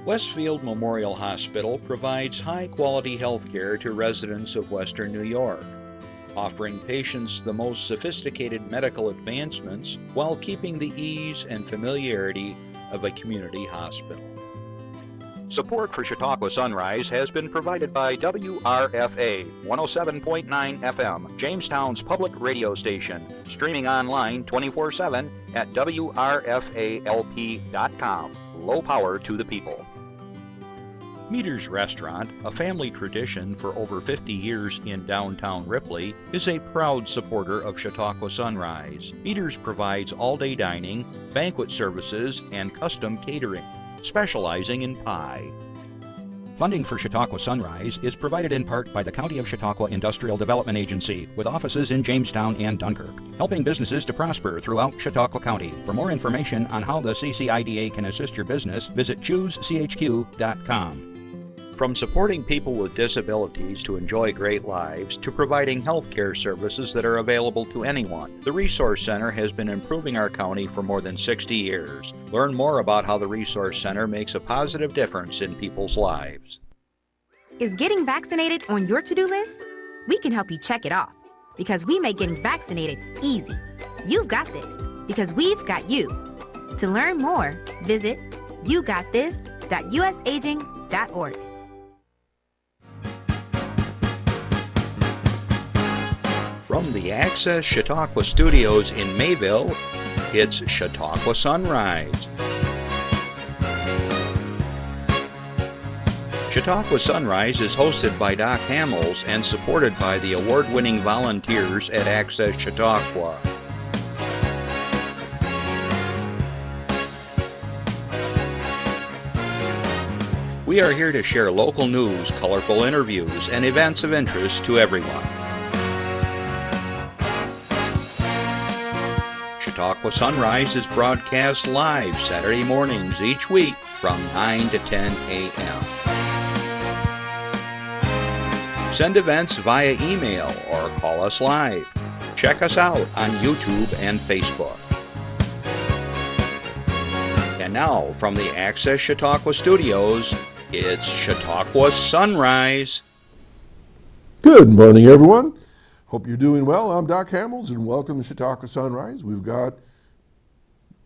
Westfield Memorial Hospital provides high-quality health care to residents of Western New York, offering patients the most sophisticated medical advancements while keeping the ease and familiarity of a community hospital. Support for Chautauqua Sunrise has been provided by WRFA 107.9 FM, Jamestown's public radio station, streaming online 24/7 at WRFALP.com. Low power to the people. Meter's Restaurant, a family tradition for over 50 years in downtown Ripley, is a proud supporter of Chautauqua Sunrise. Meter's provides all-day dining, banquet services, and custom catering, specializing in pie. Funding for Chautauqua Sunrise is provided in part by the County of Chautauqua Industrial Development Agency, with offices in Jamestown and Dunkirk, helping businesses to prosper throughout Chautauqua County. For more information on how the CCIDA can assist your business, visit choosechq.com. From supporting people with disabilities to enjoy great lives, to providing health care services that are available to anyone, the Resource Center has been improving our county for more than 60 years. Learn more about how the Resource Center makes a positive difference in people's lives. Is getting vaccinated on your to-do list? We can help you check it off, because we make getting vaccinated easy. You've got this, because we've got you. To learn more, visit yougotthis.usaging.org. From the Access Chautauqua Studios in Mayville, it's Chautauqua Sunrise. Chautauqua Sunrise is hosted by Doc Hamels and supported by the award-winning volunteers at Access Chautauqua. We are here to share local news, colorful interviews, and events of interest to everyone. Chautauqua Sunrise is broadcast live Saturday mornings each week from 9 to 10 a.m. Send events via email or call us live. Check us out on YouTube and Facebook. And now, from the Access Chautauqua Studios, it's Chautauqua Sunrise. Good morning, everyone. Hope you're doing well. I'm Doc Hamels, and welcome to Chautauqua Sunrise. We've got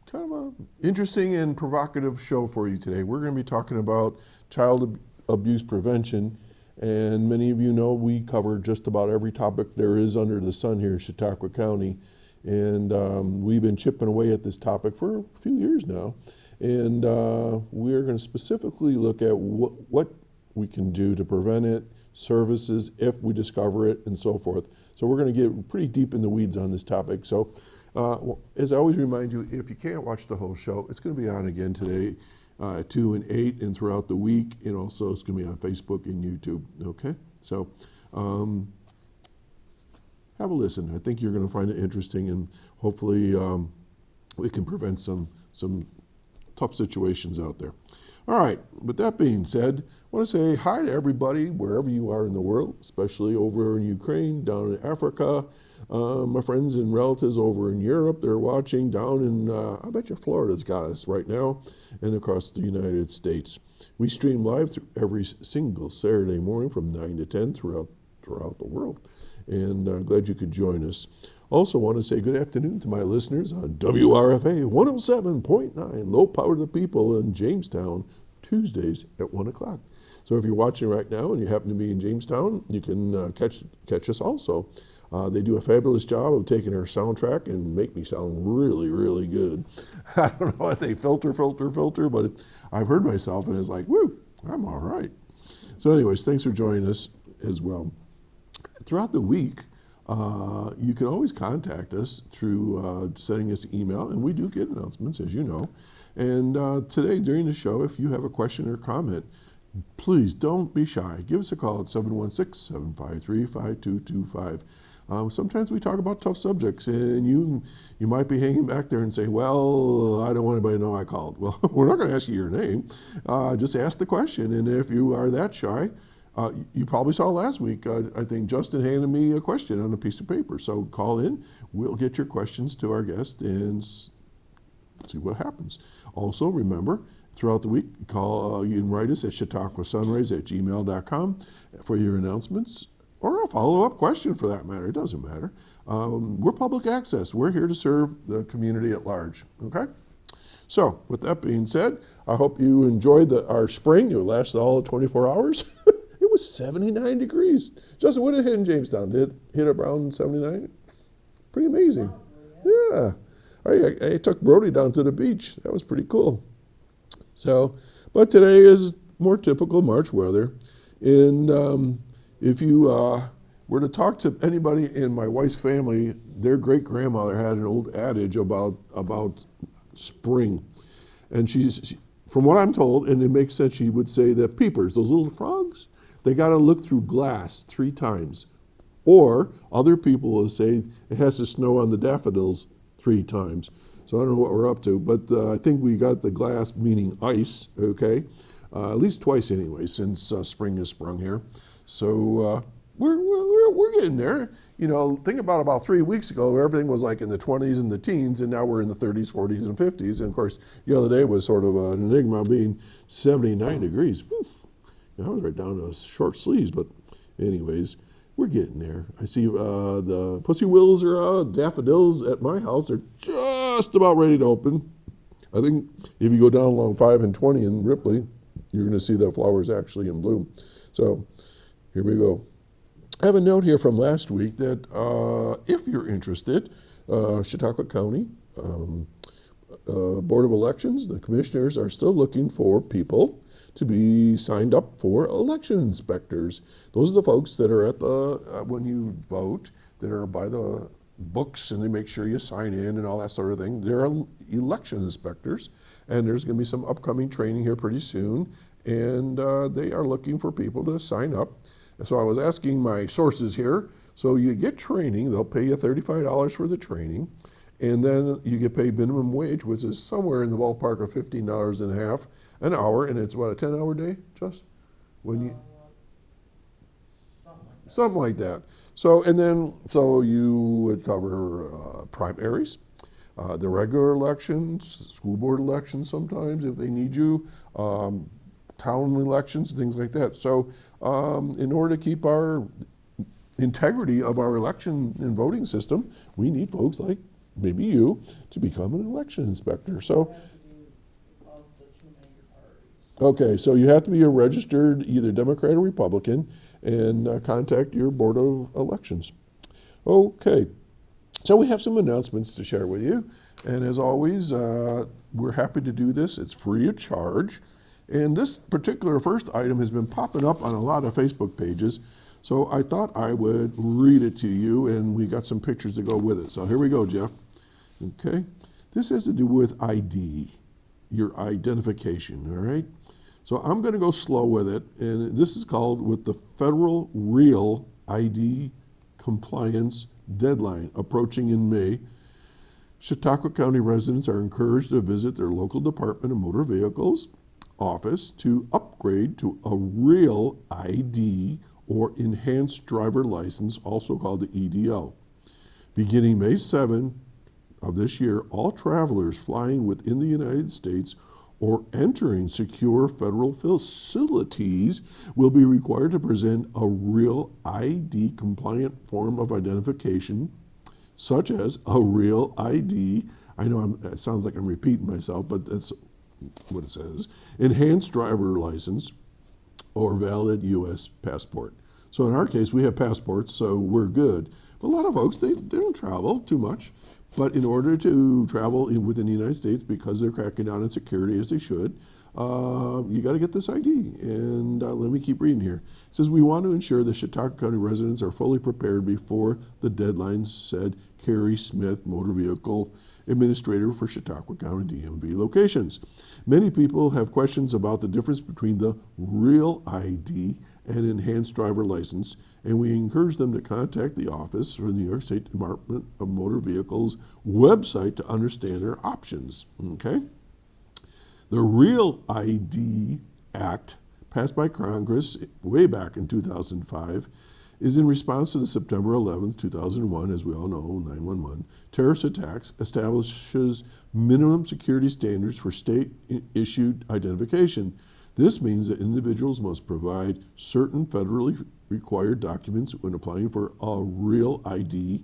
kind of an interesting and provocative show for you today. We're going to be talking about child abuse prevention, and many of you know we cover just about every topic there is under the sun here in Chautauqua County, and we've been chipping away at this topic for a few years now, and we're going to specifically look at what we can do to prevent it, services if we discover it, and so forth. So we're going to get pretty deep in the weeds on this topic. So as I always remind you, if you can't watch the whole show, it's going to be on again today at 2 and 8 and throughout the week, and also it's going to be on Facebook and YouTube, okay? So have a listen. I think you're going to find it interesting, and hopefully we can prevent some tough situations out there. All right, with that being said, I want to say hi to everybody wherever you are in the world, especially over in Ukraine, down in Africa, my friends and relatives over in Europe, they're watching down in, I bet you Florida's got us right now, and across the United States. We stream live every single Saturday morning from 9 to 10 throughout the world, and glad you could join us. Also want to say good afternoon to my listeners on WRFA 107.9, low power to the people in Jamestown, Tuesdays at 1 o'clock. So if you're watching right now and you happen to be in Jamestown, you can catch us also. They do a fabulous job of taking our soundtrack and make me sound really, really good. I don't know if they filter, but I've heard myself and it's like, woo, I'm all right. So anyways, thanks for joining us as well. Throughout the week, you can always contact us through sending us email, and we do get announcements, as you know. And today, during the show, if you have a question or comment, please don't be shy. Give us a call at 716-753-5225. Sometimes we talk about tough subjects, and you might be hanging back there and say, well, I don't want anybody to know I called. Well, we're not going to ask you your name. Just ask the question, and if you are that shy, you probably saw last week, I think Justin handed me a question on a piece of paper. So call in, we'll get your questions to our guest and see what happens. Also, remember, throughout the week. You can write us at chautauquasunrise@gmail.com for your announcements or a follow-up question for that matter. It doesn't matter. We're public access. We're here to serve the community at large, okay? So, with that being said, I hope you enjoyed our spring. It lasted all of 24 hours. It was 79 degrees. Justin, what did it hit in Jamestown? Did it hit around 79? Pretty amazing. Yeah. I took Brody down to the beach. That was pretty cool. So, but today is more typical March weather. And if you were to talk to anybody in my wife's family, their great-grandmother had an old adage about spring. And from what I'm told, and it makes sense, she would say that peepers, those little frogs, they got to look through glass 3 times. Or other people will say it has to snow on the daffodils 3 times. So I don't know what we're up to, but I think we got the glass, meaning ice, okay? At least twice anyway, since spring has sprung here. So we're getting there. You know, think about 3 weeks ago, everything was like in the 20s and the teens, and now we're in the 30s, 40s, and 50s. And of course, the other day was sort of an enigma being 79 degrees. I was right down to short sleeves, but anyways, we're getting there. I see the pussy willows are out, daffodils at my house. They're just about ready to open. I think if you go down along 5 and 20 in Ripley, you're going to see the flowers actually in bloom. So here we go. I have a note here from last week that if you're interested, Chautauqua County Board of Elections, the commissioners are still looking for people to be signed up for election inspectors. Those are the folks that are at when you vote, that are by the books and they make sure you sign in and all that sort of thing. They're election inspectors, and there's going to be some upcoming training here pretty soon, and they are looking for people to sign up. So I was asking my sources here, so you get training, they'll pay you $35 for the training, and then you get paid minimum wage, which is somewhere in the ballpark of $15.50 an hour, and it's what, a 10-hour day, Just? Something like that. So you would cover primaries, the regular elections, school board elections sometimes if they need you, town elections, things like that. So in order to keep our integrity of our election and voting system, we need folks like maybe you to become an election inspector. So, okay, so you have to be a registered either Democrat or Republican and contact your Board of Elections. Okay, so we have some announcements to share with you. And as always, we're happy to do this. It's free of charge. And this particular first item has been popping up on a lot of Facebook pages. So I thought I would read it to you, and we got some pictures to go with it. So here we go, Jeff. Okay, this has to do with ID, your identification, all right? So I'm going to go slow with it, and this is called with the Federal Real ID Compliance Deadline approaching in May. Chautauqua County residents are encouraged to visit their local Department of Motor Vehicles office to upgrade to a real ID or enhanced driver license, also called the EDL. Beginning May 7 of this year, all travelers flying within the United States or entering secure federal facilities will be required to present a real ID compliant form of identification, such as a real ID. I know it sounds like I'm repeating myself, but that's what it says. Enhanced driver license or valid U.S. passport. So in our case, we have passports, so we're good. But a lot of folks, they don't travel too much. But in order to travel within the United States, because they're cracking down on security as they should, you got to get this ID. And let me keep reading here. It says, we want to ensure that Chautauqua County residents are fully prepared before the deadline, said Carrie Smith, Motor Vehicle Administrator for Chautauqua County DMV locations. Many people have questions about the difference between the real ID and enhanced driver license, and we encourage them to contact the office for the New York State Department of Motor Vehicles website to understand their options, okay? The Real ID Act passed by Congress way back in 2005, is in response to the September 11th, 2001, as we all know, 9/11, terrorist attacks, establishes minimum security standards for state-issued identification. This means that individuals must provide certain federally required documents when applying for a real ID,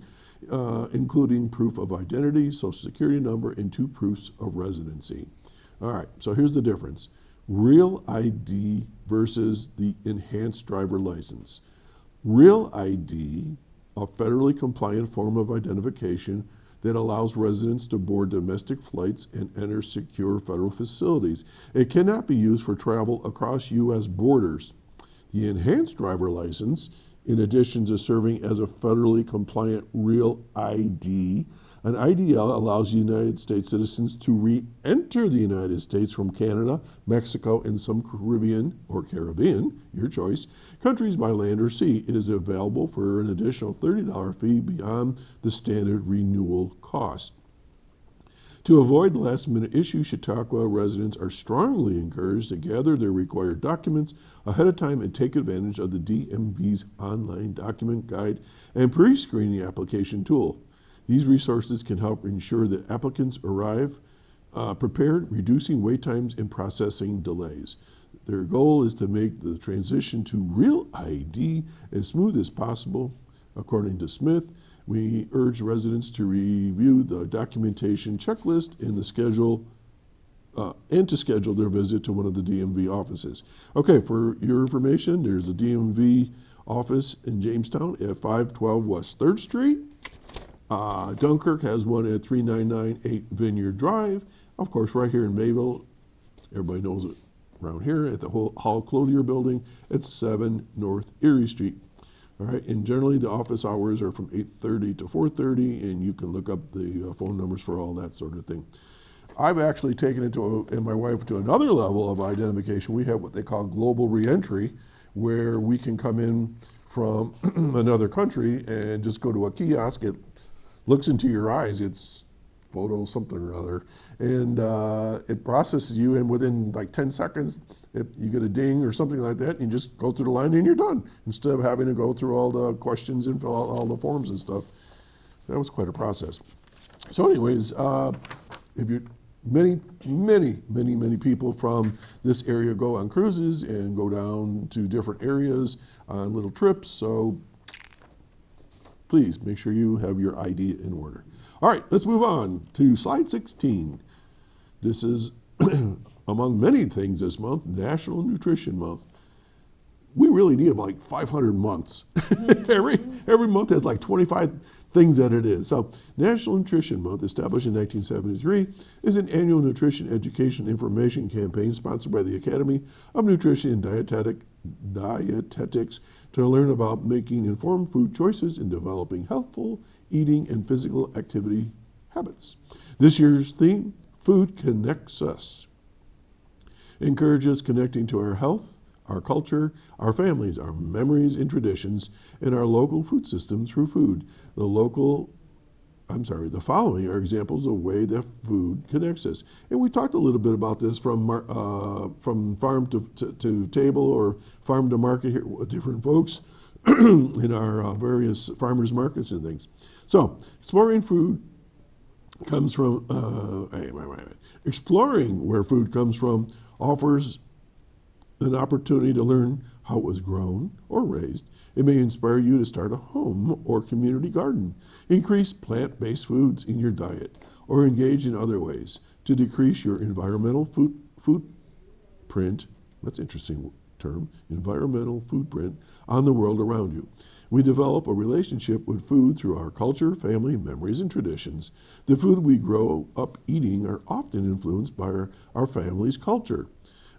including proof of identity, social security number, and 2 proofs of residency. All right, so here's the difference. Real ID versus the enhanced driver license. Real ID, a federally compliant form of identification that allows residents to board domestic flights and enter secure federal facilities. It cannot be used for travel across U.S. borders. The enhanced driver license, in addition to serving as a federally compliant Real ID, an IDL allows United States citizens to re-enter the United States from Canada, Mexico, and some Caribbean, your choice, countries by land or sea. It is available for an additional $30 fee beyond the standard renewal cost. To avoid the last-minute issue, Chautauqua residents are strongly encouraged to gather their required documents ahead of time and take advantage of the DMV's online document guide and pre-screening application tool. These resources can help ensure that applicants arrive prepared, reducing wait times and processing delays. Their goal is to make the transition to Real ID as smooth as possible. According to Smith, we urge residents to review the documentation checklist and to schedule their visit to one of the DMV offices. Okay, for your information, there's a DMV office in Jamestown at 512 West 3rd Street. Dunkirk has one at 3998 Vineyard Drive. Of course, right here in Mayville, everybody knows it around here, at the Hall Clothier Building at 7 North Erie Street. All right, and generally the office hours are from 8:30 to 4:30, and you can look up the phone numbers for all that sort of thing. I've actually taken it and my wife to another level of identification. We have what they call global reentry, where we can come in from another country and just go to a kiosk. It looks into your eyes. It's photo something or other, and it processes you, and within like 10 seconds, you get a ding or something like that, and you just go through the line and you're done, instead of having to go through all the questions and fill out all the forms and stuff. That was quite a process. So anyways, if you many people from this area go on cruises and go down to different areas on little trips, so please make sure you have your ID in order. All right, let's move on to slide 16. This is, among many things this month, National Nutrition Month. We really need about like 500 months. Every month has like 25 things that it is. So National Nutrition Month, established in 1973, is an annual nutrition education information campaign sponsored by the Academy of Nutrition and Dietetics to learn about making informed food choices and developing healthful eating and physical activity habits. This year's theme, Food Connects Us, encourages connecting to our health, our culture, our families, our memories and traditions, and our local food system through food. The following are examples of the way that food connects us. And we talked a little bit about this from farm to table or farm to market here with different folks in our various farmers markets and things. So exploring where food comes from offers an opportunity to learn how it was grown or raised. It may inspire you to start a home or community garden, increase plant-based foods in your diet, or engage in other ways to decrease your environmental footprint. That's an interesting term, environmental footprint on the world around you. We develop a relationship with food through our culture, family, memories, and traditions. The food we grow up eating are often influenced by our family's culture.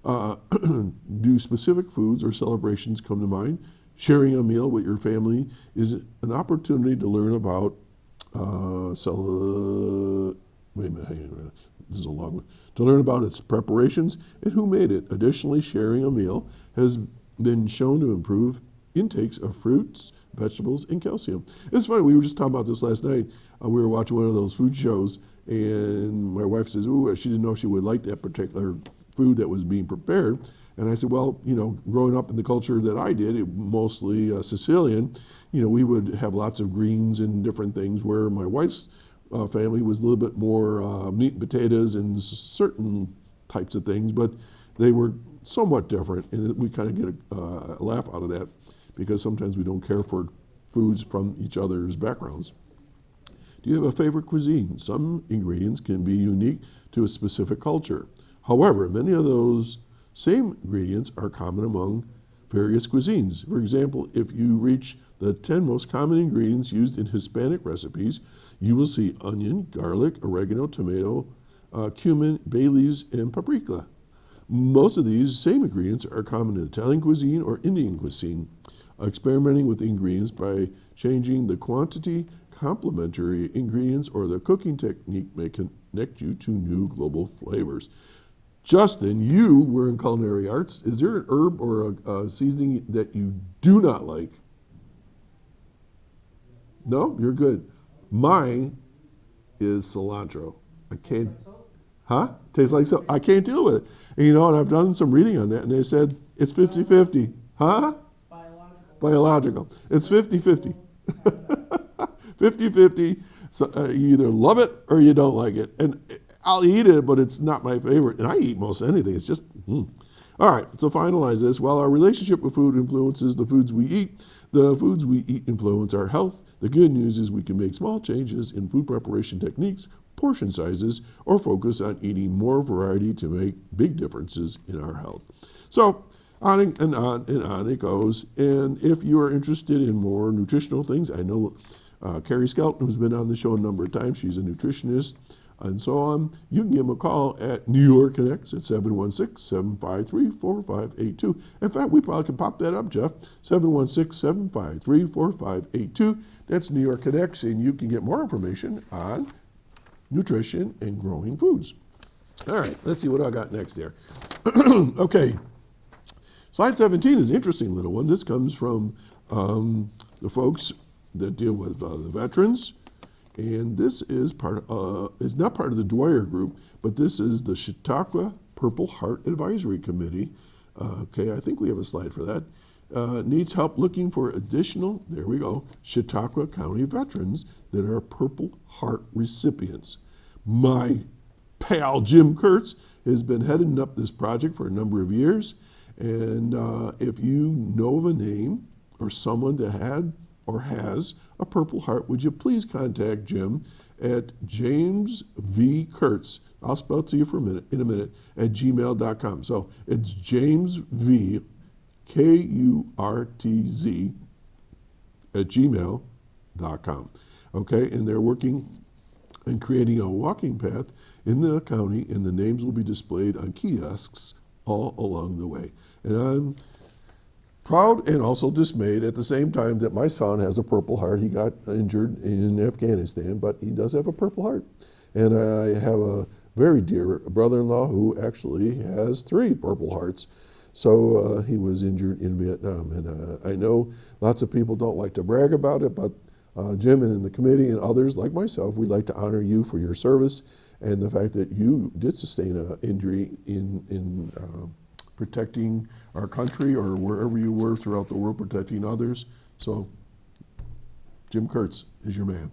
Do specific foods or celebrations come to mind? Sharing a meal with your family is an opportunity to learn about this is a long one. To learn about its preparations and who made it. Additionally, sharing a meal has been shown to improve intakes of fruits, vegetables, and calcium. It's funny, we were just talking about this last night. We were watching one of those food shows, and my wife says, she didn't know she would like that particular food that was being prepared. And I said, well, growing up in the culture that I did, mostly Sicilian, we would have lots of greens and different things, where my wife's family was a little bit more meat and potatoes and certain types of things, but they were somewhat different, and we kind of get a laugh out of that, because sometimes we don't care for foods from each other's backgrounds. Do you have a favorite cuisine? Some ingredients can be unique to a specific culture. However, many of those same ingredients are common among various cuisines. For example, if you reach the 10 most common ingredients used in Hispanic recipes, you will see onion, garlic, oregano, tomato, cumin, bay leaves, and paprika. Most of these same ingredients are common in Italian cuisine or Indian cuisine. Experimenting with ingredients by changing the quantity, complementary ingredients, or the cooking technique may connect you to new global flavors. Justin, you were in culinary arts. Is there an herb or a seasoning that you do not like? No? You're good. Mine is cilantro. I can't. Huh? Tastes like so. I can't deal with it. And, and I've done some reading on that, and they said it's 50-50. Huh? Biological. It's 50-50. 50-50. So you either love it or you don't like it. And I'll eat it, but it's not my favorite. And I eat most anything. It's just, All right, to finalize this, while our relationship with food influences the foods we eat, the foods we eat influence our health. The good news is we can make small changes in food preparation techniques, portion sizes, or focus on eating more variety to make big differences in our health. So, on and on and on it goes. And if you are interested in more nutritional things, I know Carrie Skelton, who's been on the show a number of times, she's a nutritionist and so on. You can give them a call at New York Connects at 716-753-4582. In fact, we probably can pop that up, Jeff. 716-753-4582. That's New York Connects, and you can get more information on nutrition and growing foods. All right, let's see what I got next there. Okay. Slide 17 is an interesting little one. This comes from the folks that deal with the veterans, and this is is not part of the Dwyer Group, but this is the Chautauqua Purple Heart Advisory Committee. Okay, I think we have a slide for that. Needs help looking for additional, there we go, Chautauqua County veterans that are Purple Heart recipients. My pal Jim Kurtz has been heading up this project for a number of years. And if you know of a name or someone that had or has a Purple Heart, would you please contact Jim at James V. Kurtz. I'll spell it to you in a minute, at gmail.com. So it's James V. Kurtz at gmail.com. Okay, and they're working and creating a walking path in the county, and the names will be displayed on kiosks all along the way. And I'm proud and also dismayed at the same time that my son has a Purple Heart. He got injured in Afghanistan, but he does have a Purple Heart. And I have a very dear brother-in-law who actually has 3 Purple Hearts. So he was injured in Vietnam. And I know lots of people don't like to brag about it, but Jim and the committee and others like myself, we'd like to honor you for your service and the fact that you did sustain an injury in protecting our country or wherever you were throughout the world, protecting others. So Jim Kurtz is your man.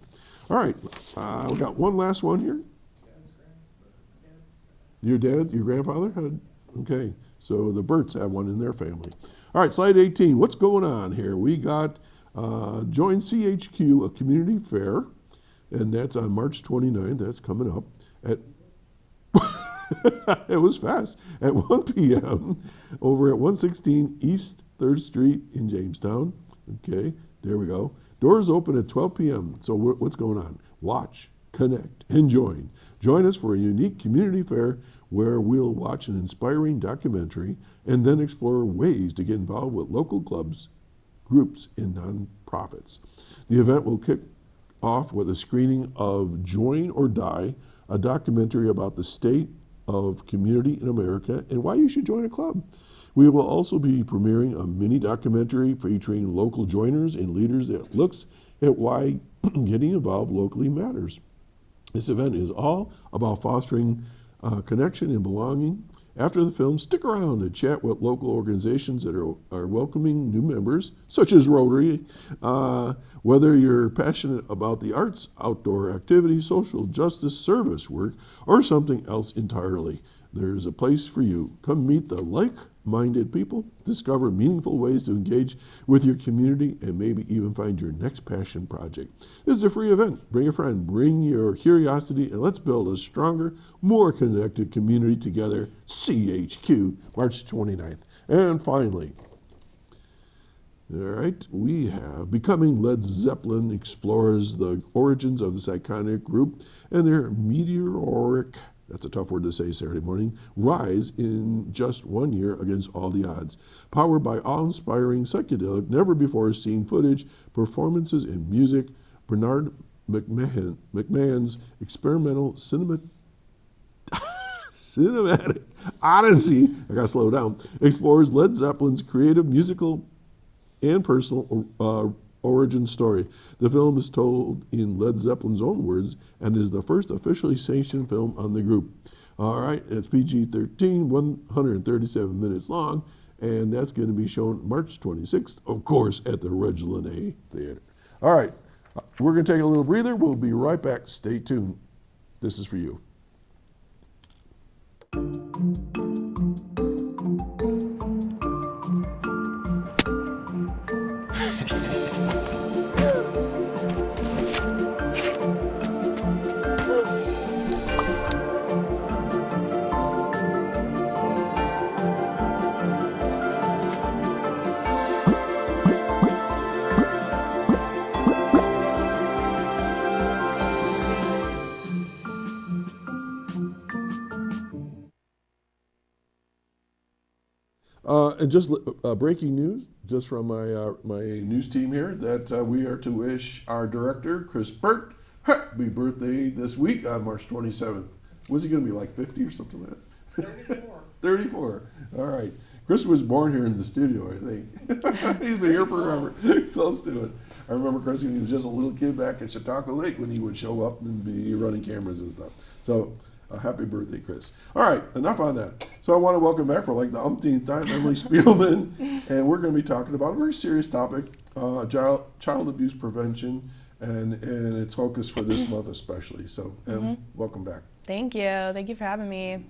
All right, we got one last one here. Your dad, your grandfather had? Okay, so the Burts have one in their family. All right, slide 18. What's going on here? We got Join CHQ, a community fair, and that's on March 29th. That's coming up at it was fast, at 1 p.m. over at 116 East 3rd Street in Jamestown. Okay, there we go. Doors open at 12 p.m. So what's going on? Watch, connect, and join. Join us for a unique community fair where we'll watch an inspiring documentary and then explore ways to get involved with local clubs, groups, and nonprofits. The event will kick off with a screening of Join or Die, a documentary about the state of community in America and why you should join a club. We will also be premiering a mini documentary featuring local joiners and leaders that looks at why getting involved locally matters. This event is all about fostering connection and belonging After the film, stick around and chat with local organizations that are welcoming new members, such as Rotary. Whether you're passionate about the arts, outdoor activities, social justice, service work, or something else entirely, there's a place for you. Come meet the like-minded people, discover meaningful ways to engage with your community, and maybe even find your next passion project. This is a free event. Bring a friend, bring your curiosity, and let's build a stronger, more connected community together. CHQ, March 29th. And finally, all right, we have Becoming Led Zeppelin explores the origins of the iconic group and their meteoric, that's a tough word to say Saturday morning, rise in just 1 year against all the odds. Powered by awe-inspiring psychedelic, never-before-seen footage, performances, and music, Bernard McMahon's experimental cinematic odyssey, I gotta slow down, explores Led Zeppelin's creative, musical, and personal origin story. The film is told in Led Zeppelin's own words and is the first officially sanctioned film on the group. All right, it's PG-13, 137 minutes long, and that's going to be shown March 26th, of course, at the Regina Theater. All right, we're going to take a little breather. We'll be right back. Stay tuned. This is for you. And just breaking news, just from my news team here, that we are to wish our director, Chris Burt, happy birthday this week on March 27th. Was he going to be like 50 or something like that? 34. 34. All right. Chris was born here in the studio, I think. He's been here forever, close to it. I remember Chris when he was just a little kid back at Chautauqua Lake when he would show up and be running cameras and stuff. So happy birthday, Chris. All right, enough on that. So I want to welcome back for like the umpteenth time Emily Spielman, and we're going to be talking about a very serious topic, child abuse prevention, and its focus for this month especially. So, welcome back. Thank you. Thank you for having me.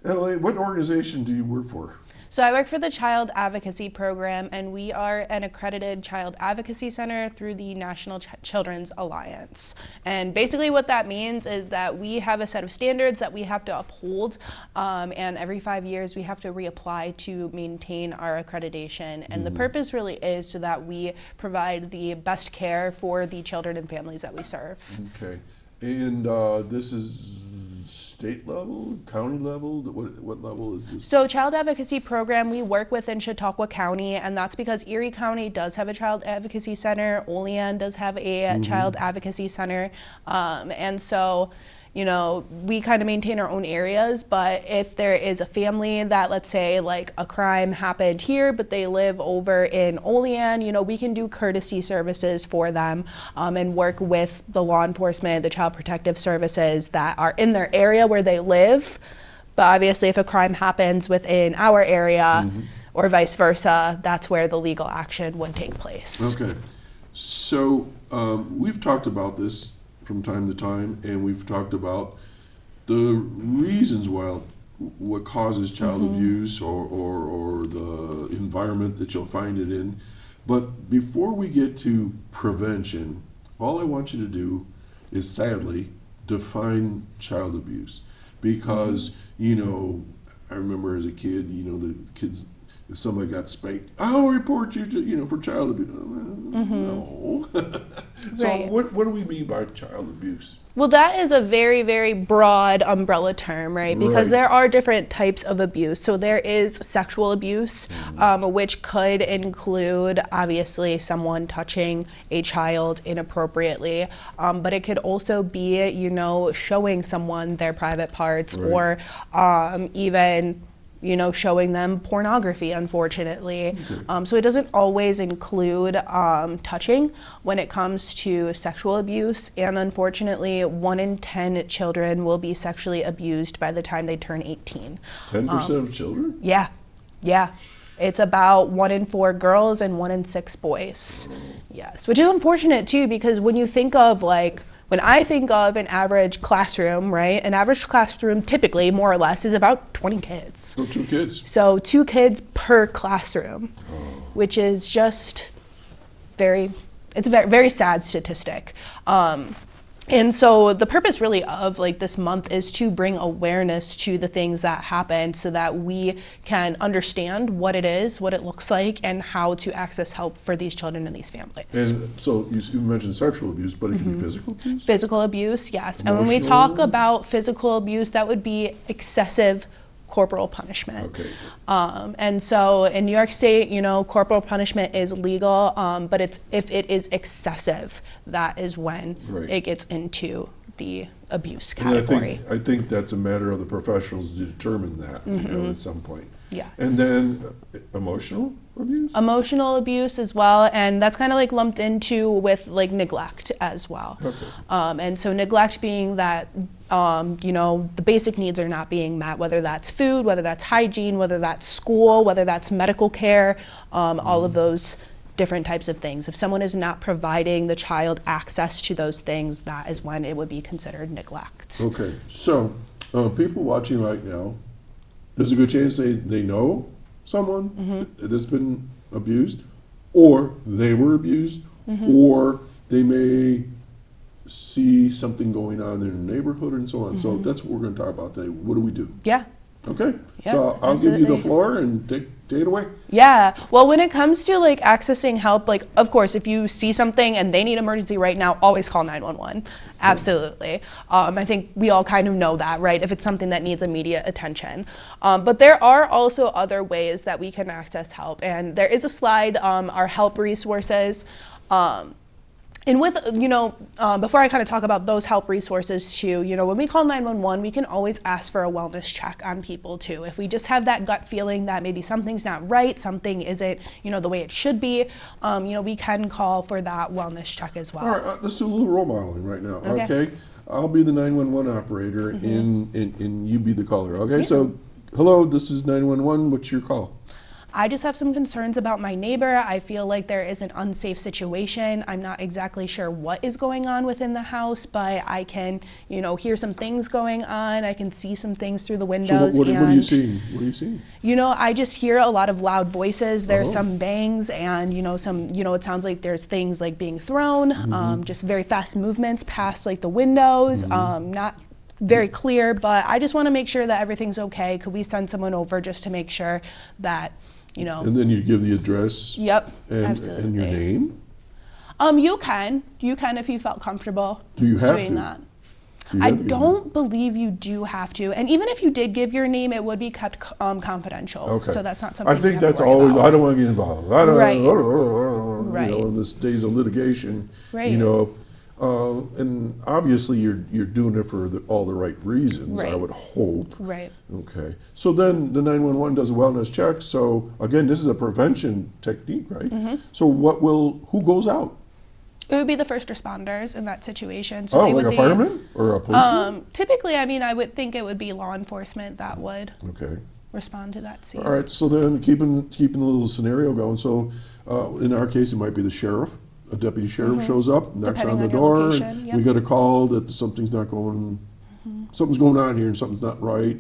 Emily, what organization do you work for? So I work for the Child Advocacy Program, and we are an accredited child advocacy center through the National Children's Alliance. And basically what that means is that we have a set of standards that we have to uphold, and every 5 years we have to reapply to maintain our accreditation. And the purpose really is so that we provide the best care for the children and families that we serve. Okay. And this is state level, county level? What level is this? So Child Advocacy Program, we work within Chautauqua County, and that's because Erie County does have a Child Advocacy Center, Olean does have a Child Advocacy Center, and so, you know, we kind of maintain our own areas, but if there is a family that, let's say, like a crime happened here, but they live over in Olean, you know, we can do courtesy services for them and work with the law enforcement, the child protective services that are in their area where they live. But obviously, if a crime happens within our area or vice versa, that's where the legal action would take place. Okay. So we've talked about this from time to time, and we've talked about the reasons why, what causes child abuse or the environment that you'll find it in. But before we get to prevention, all I want you to do is sadly define child abuse. Because, you know, I remember as a kid, you know, the kids, if somebody got spanked, I'll report you to, you know, for child abuse. No. So Right. what do we mean by child abuse? Well, that is a very, very broad umbrella term, right? Because there are different types of abuse. So there is sexual abuse, which could include, obviously, someone touching a child inappropriately. But it could also be, you know, showing someone their private parts or even showing them pornography, unfortunately. So it doesn't always include touching when it comes to sexual abuse. And unfortunately, 1 in 10 children will be sexually abused by the time they turn 18. 10% of children? Yeah. It's about 1 in 4 girls and 1 in 6 boys. Yes, which is unfortunate too, because when you think of when I think of an average classroom, right? An average classroom typically, more or less, is about 20 kids. So 2 kids? So 2 kids per classroom, which is just it's a very, very sad statistic. And so the purpose really of this month is to bring awareness to the things that happen so that we can understand what it is, what it looks like, and how to access help for these children and these families. And so you mentioned sexual abuse, but it can be physical abuse? Physical abuse, yes. And when we talk about physical abuse, that would be excessive corporal punishment. Okay. And so in New York State, corporal punishment is legal, but if it is excessive, that is when it gets into the abuse category. And I think that's a matter of the professionals to determine that, at some point. Yes. And then emotional abuse? Emotional abuse as well, and that's kind of lumped into with neglect as well. Okay. And so neglect being that the basic needs are not being met, whether that's food, whether that's hygiene, whether that's school, whether that's medical care, all of those different types of things. If someone is not providing the child access to those things, that is when it would be considered neglect. Okay, so people watching right now, there's a good chance they know someone that has been abused, or they were abused, or they may see something going on in their neighborhood and so on. So that's what we're going to talk about today. What do we do? Yeah. Okay, Yeah, so I'll give you the absolutely. floor and take it away. Yeah, well, when it comes to accessing help, of course, if you see something and they need emergency right now, always call 911. Absolutely. I think we all kind of know that, right? If it's something that needs immediate attention. But there are also other ways that we can access help. And there is a slide, our help resources. And with, before I kind of talk about those help resources too, when we call 911, we can always ask for a wellness check on people too. If we just have that gut feeling that maybe something's not right, something isn't, the way it should be, we can call for that wellness check as well. All right, let's do a little role modeling right now, okay? I'll be the 911 operator and you be the caller, okay? So, hello, this is 911, what's your call? I just have some concerns about my neighbor. I feel like there is an unsafe situation. I'm not exactly sure what is going on within the house, but I can, hear some things going on. I can see some things through the windows. So what are you seeing? What are you seeing? I just hear a lot of loud voices. There's some bangs and, it sounds like there's things being thrown, just very fast movements past the windows, not very clear, but I just want to make sure that everything's okay. Could we send someone over just to make sure that, And then you give the address. Yep, and, absolutely. And your name? You can if you felt comfortable Do you have doing to? that. Do you I have to give don't believe you do have to, and even if you did give your name, it would be kept confidential. Okay. So that's not something. I think you have that's to worry always, about. I don't want to get involved. I don't, Right. Right. Right. In this days of litigation, Right. and obviously you're doing it for all the right reasons, I Right. would hope. Right. Okay. So then the 911 does a wellness check. So again, this is a prevention technique, right? So who goes out? It would be the first responders in that situation. So Oh, they like would a fireman or a policeman? Typically, I would think it would be law enforcement that would Okay. respond to that scene. All right, so then keeping the little scenario going. So in our case, it might be the sheriff. A deputy sheriff shows up, knocks Depending on the on your door. location, And yep. we got a call that something's going on here and something's not right.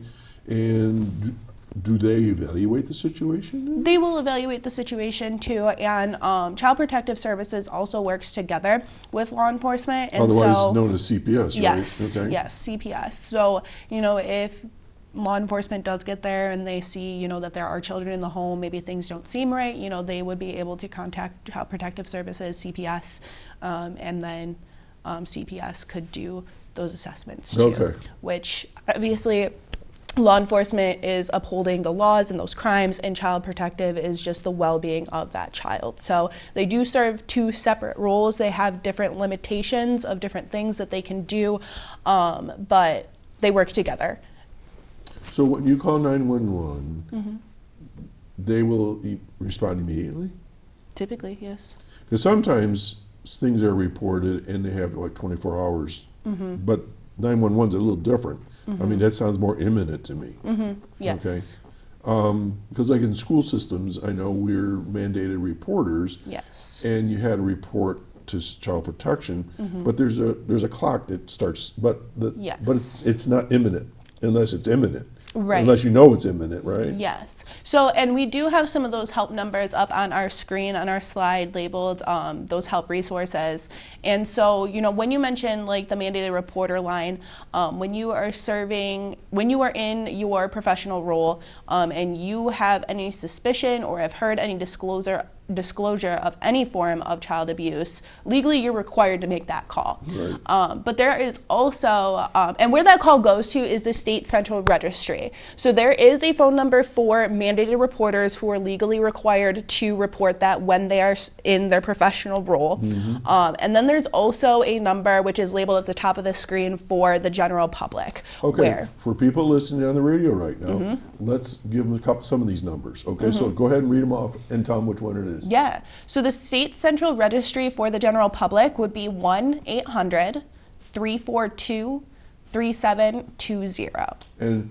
And do they evaluate the situation? They will evaluate the situation too, and Child Protective Services also works together with law enforcement. And Otherwise so, known as CPS, right? yes, Okay. yes, CPS. So if law enforcement does get there and they see, that there are children in the home, maybe things don't seem right, they would be able to contact Child Protective Services, CPS, and then CPS could do those assessments too. Okay. Which obviously law enforcement is upholding the laws and those crimes, and Child Protective is just the well-being of that child. So they do serve two separate roles. They have different limitations of different things that they can do, but they work together. So when you call 911, they will respond immediately? Typically, yes. Because sometimes things are reported and they have like 24 hours, but 911's a little different. I mean, that sounds more imminent to me. Yes. Okay. Because like in school systems, I know we're mandated reporters. Yes. And you had to report to child protection, but there's a clock that starts, but it's not imminent unless it's imminent. Right. Unless you know it's imminent, right? Yes. So, and we do have some of those help numbers up on our screen, on our slide, labeled those help resources. And so, you know, when you mention like the mandated reporter line, when you are in your professional role and you have any suspicion or have heard any disclosure of any form of child abuse, legally you're required to make that call. Right. But there is also, and where that call goes to is the state central registry. So there is a phone number for mandated reporters who are legally required to report that when they are in their professional role. And then there's also a number which is labeled at the top of the screen for the general public. Okay, for people listening on the radio right now, let's give them some of these numbers. Okay, so go ahead and read them off and tell them which one it is. Yeah. So the state central registry for the general public would be 1-800-342-3720. And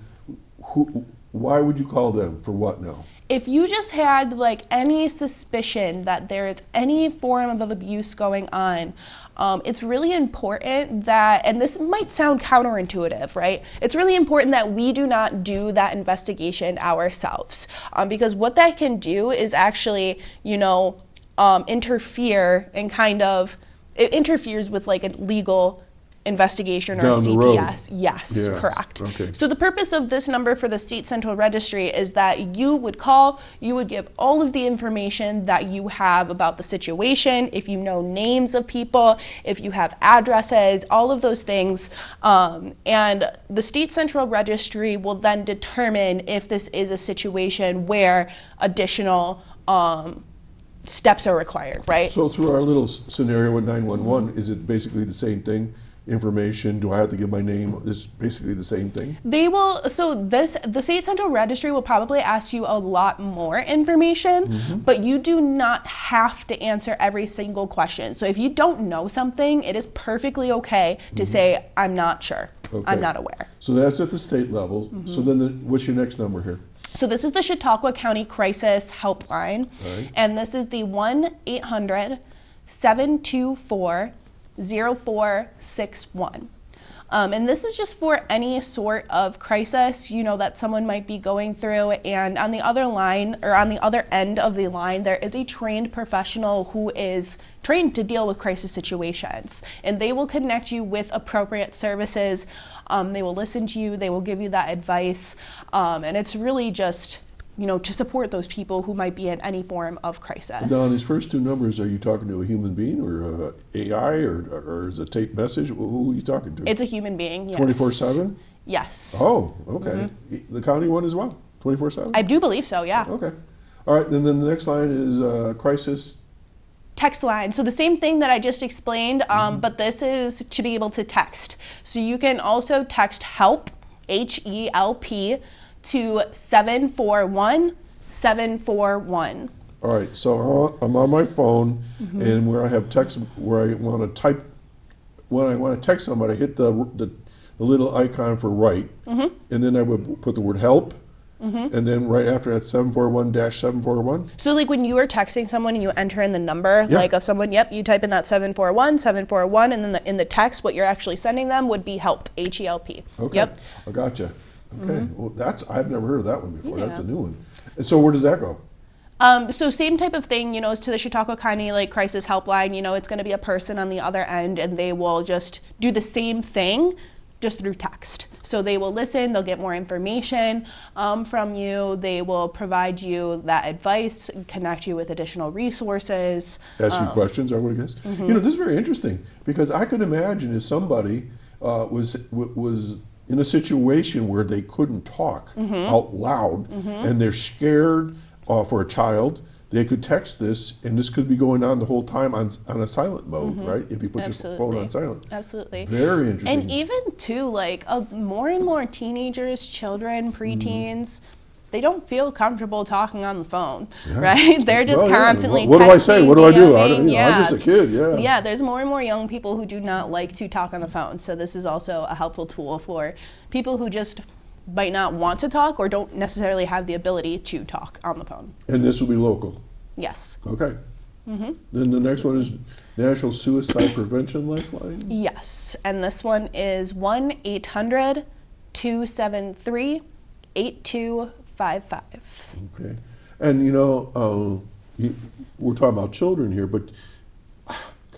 why would you call them? For what now? If you just had like any suspicion that there is any form of abuse going on, it's really important that, and this might sound counterintuitive, right? It's really important that we do not do that investigation ourselves, because what that can do is actually, you know, interfere and it interferes with like a legal investigation or down a the road. CPS. Yes, correct. Okay. So the purpose of this number for the state central registry is that you would call, you would give all of the information that you have about the situation, if you know names of people, if you have addresses, all of those things. And the state central registry will then determine if this is a situation where additional steps are required, right? So through our little scenario with 911, is it basically the same thing? Information, do I have to give my name? This is basically the same thing? They will, the state central registry will probably ask you a lot more information, but you do not have to answer every single question. So if you don't know something, it is perfectly okay to say, I'm not sure, I'm not aware. So that's at the state levels. So then what's your next number here? So this is the Chautauqua County Crisis Helpline, and this is the 1-800-724-0461. And this is just for any sort of crisis, you know, that someone might be going through. And on the other line, or on the other end of the line, there is a trained professional who is trained to deal with crisis situations. And they will connect you with appropriate services. They will listen to you. They will give you that advice. And it's really just, you know, to support those people who might be in any form of crisis. Now, on these first two numbers, are you talking to a human being or AI or is it a tape message? Who are you talking to? It's a human being, yes. 24/7? Yes. Oh, okay. The county one as well? 24/7? I do believe so, yeah. Okay. All right, then the next line is crisis. Text line. So the same thing that I just explained, but this is to be able to text. So you can also text HELP, HELP, to 741-741. All right, so I'm on my phone, and where I have text, where I want to type, when I want to text somebody, I hit the little icon for write, and then I would put the word help, and then right after that 741-741. So like when you are texting someone and you enter in the number, like of someone, you type in that 741, and then in the text, what you're actually sending them would be help, HELP. Okay, Yep. I gotcha. Okay, well I've never heard of that one before. That's a new one. And so where does that go? So same type of thing, you know, is to the Chautauqua County like crisis helpline. You know, it's going to be a person on the other end, and they will just do the same thing, just through text. So they will listen, they'll get more information from you, they will provide you that advice, connect you with additional resources. Ask you questions, I would guess. You know, this is very interesting because I could imagine if somebody was in a situation where they couldn't talk out loud and they're scared for a child, they could text this, and this could be going on the whole time on a silent mode, right? If you put your phone on silent. Absolutely. Very interesting. And even too, like more and more teenagers, children, preteens, they don't feel comfortable talking on the phone, right? They're just constantly What do I say? texting, What do I do? DMing, I'm just a kid, Yeah, there's more and more young people who do not like to talk on the phone. So this is also a helpful tool for people who just might not want to talk or don't necessarily have the ability to talk on the phone. And this will be local. Yes. Okay. Then the next one is National Suicide Prevention Lifeline. Yes, and this one is 1-800-273-8255. Okay. And we're talking about children here, but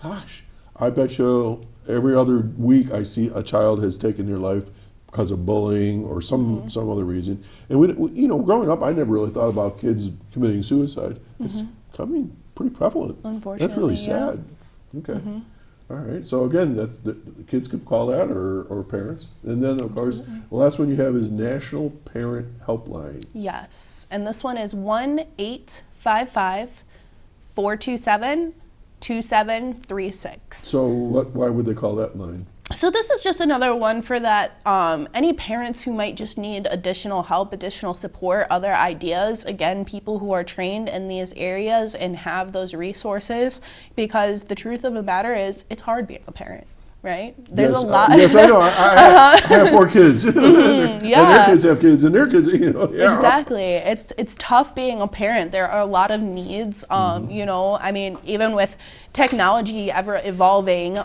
gosh, I bet you every other week I see a child has taken their life because of bullying or some other reason. And we, growing up, I never really thought about kids committing suicide. It's becoming pretty prevalent. Unfortunately, that's really sad. Okay. All right. So again, that's the kids could call that, or parents. And then of course, the last one you have is National Parent Helpline. Yes, and this one is 1-855-427-2736. So why would they call that line? So this is just another one for that any parents who might just need additional help, additional support, other ideas, again, people who are trained in these areas and have those resources, because the truth of the matter is it's hard being a parent, right? There's a lot. Yes, I know. I have 4 kids. And their kids have kids, and their kids, Exactly. It's tough being a parent. There are a lot of needs, I mean, even with technology ever evolving,